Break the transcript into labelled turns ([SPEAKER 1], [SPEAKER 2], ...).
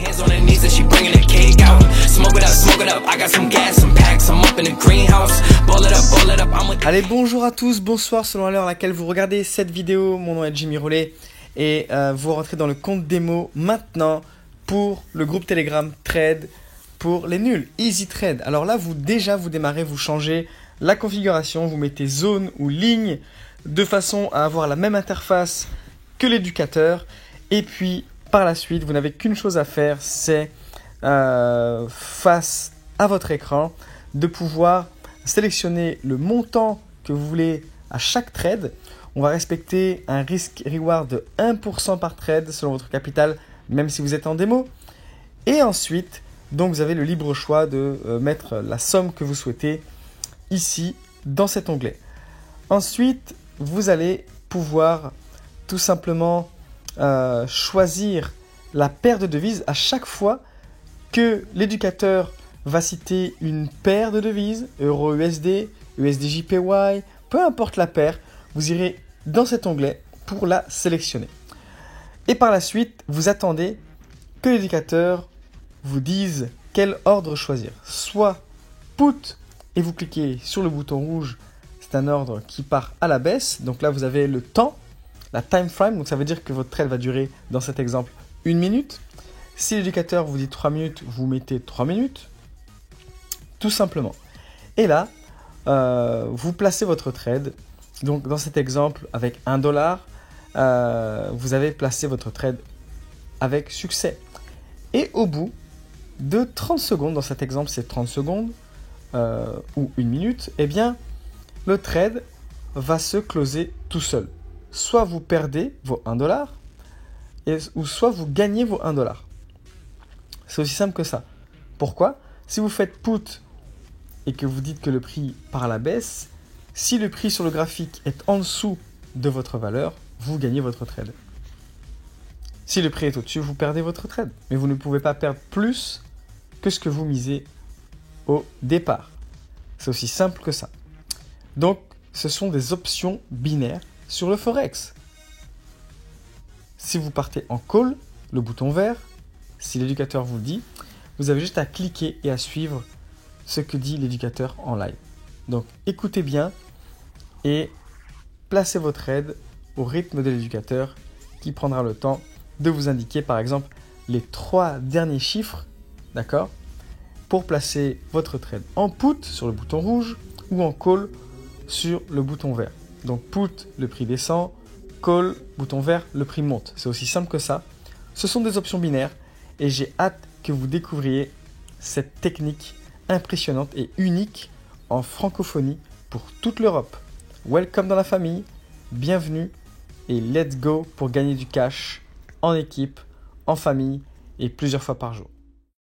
[SPEAKER 1] hands on her knees and she bringing the cake out. Smoke it up, I got some gas, some packs, I'm up in the greenhouse. Ball it up, I'm with...
[SPEAKER 2] Allez, bonjour à tous, bonsoir selon l'heure à laquelle vous regardez cette vidéo. Mon nom est Jimmy Rollet et vous rentrez dans le compte démo maintenant pour le groupe Telegram Trade pour les nuls, Easy Trade. Alors là, vous démarrez, vous changez la configuration, vous mettez zone ou ligne de façon à avoir la même interface que l'éducateur. Et puis, par la suite, vous n'avez qu'une chose à faire, c'est face à votre écran, de pouvoir sélectionner le montant que vous voulez à chaque trade. On va respecter un risk-reward de 1% par trade selon votre capital, même si vous êtes en démo. Et ensuite, donc vous avez le libre choix de mettre la somme que vous souhaitez ici dans cet onglet. Ensuite, vous allez pouvoir tout simplement choisir la paire de devises à chaque fois que l'éducateur va citer une paire de devises, Euro-USD, USD-JPY, peu importe la paire, vous irez dans cet onglet pour la sélectionner. Et par la suite, vous attendez que l'éducateur vous dise quel ordre choisir. Soit put et vous cliquez sur le bouton rouge, c'est un ordre qui part à la baisse. Donc là, vous avez le temps, la time frame, donc ça veut dire que votre trade va durer, dans cet exemple, 1 minute. Si l'éducateur vous dit 3 minutes, vous mettez 3 minutes, tout simplement. Et là, vous placez votre trade. Donc dans cet exemple, avec $1, vous avez placé votre trade avec succès. Et au bout de 30 secondes, dans cet exemple c'est 30 secondes ou 1 minute, eh bien le trade va se closer tout seul. Soit vous perdez vos $1, ou soit vous gagnez vos $1. C'est aussi simple que ça. Pourquoi ? Si vous faites put et que vous dites que le prix part à la baisse, si le prix sur le graphique est en dessous de votre valeur, vous gagnez votre trade. Si le prix est au-dessus, vous perdez votre trade. Mais vous ne pouvez pas perdre plus que ce que vous misez au départ. C'est aussi simple que ça. Donc, ce sont des options binaires sur le Forex. Si vous partez en call, le bouton vert, si l'éducateur vous le dit, vous avez juste à cliquer et à suivre ce que dit l'éducateur en live. Donc, écoutez bien et placez votre trade au rythme de l'éducateur qui prendra le temps de vous indiquer, par exemple, les 3 derniers chiffres, d'accord, pour placer votre trade en put sur le bouton rouge ou en call sur le bouton vert. Donc, put, le prix descend, call, bouton vert, le prix monte. C'est aussi simple que ça. Ce sont des options binaires et j'ai hâte que vous découvriez cette technique impressionnante et unique en francophonie pour toute l'Europe. Welcome dans la famille, bienvenue et let's go pour gagner du cash en équipe, en famille et plusieurs fois par jour.